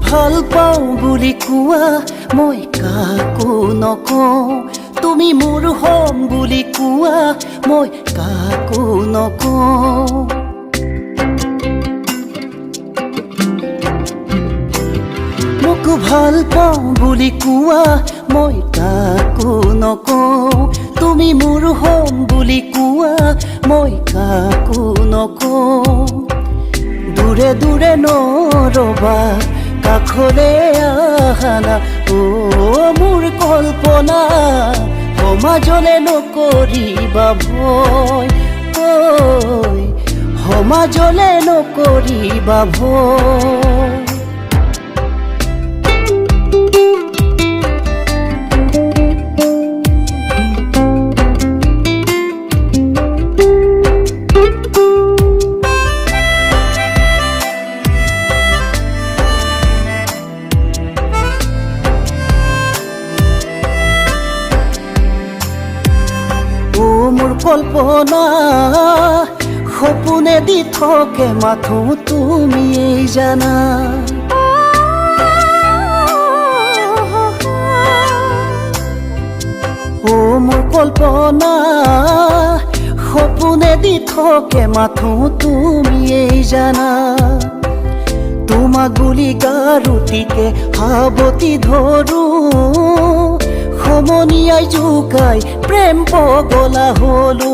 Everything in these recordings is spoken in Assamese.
ভাল পাওঁ বুলি কোৱা মই কাকো নকওঁ তুমি মোৰ হম বুলি কোৱা মই কাকো নকওঁ মোক ভাল পাওঁ বুলি কোৱা মই কাকো নকওঁ তুমি মোৰ হম বুলি কোৱা মই কাকো নকওঁ দূৰে দূৰে নৰবা কাষলে আহানা ও মোৰ কল্পনা সমাজলে নকৰিবা ভয় ঐ সমাজলে নকৰিবা ভয় মোৰ কল্পনা সপোনে দি থাকে মাথো তুমিয়েই জানা ও মোৰ কল্পনা সপোনে দি থাকে মাথো তুমিয়েই জানা তোমাক গুলি গাৰুটিকে সাৱটি ধৰো সমনিয়াই জোকাই প্ৰেম পগলা হলো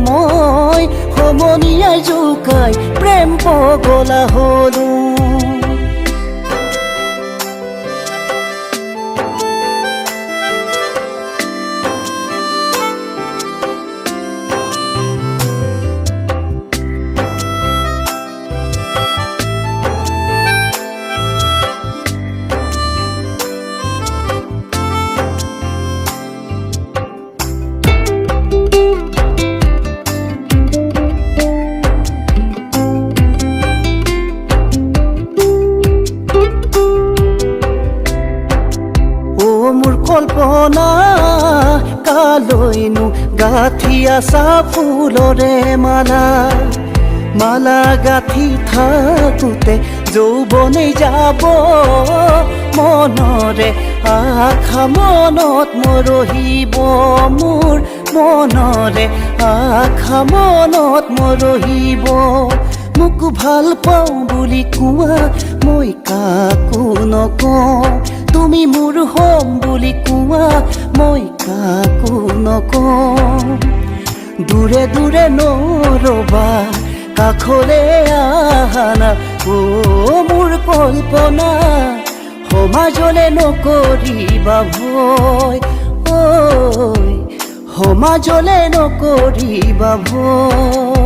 মই সমনিয়াই জোকাই প্ৰেম পগলা হলো মোৰ কল্পনা কালৈনো গাঁঠি আছা ফুলৰে মালা মালা গাঁঠি থাকোঁতে যৌৱনে যাব মনৰে আশা মনত মৰহিব মোৰ মনৰে আশা মনত মৰহিব মোক ভাল পাওঁ বুলি কোৱা মই কাকো নকওঁ তুমি মোৰ হম বুলি কোৱা মই কাকো নকওঁ দূৰে দূৰে নৰবা কাষলে আহানা ও মোৰ কল্পনা সমাজলে নকৰিবা ভয় ঐ সমাজলে নকৰিবা ভয়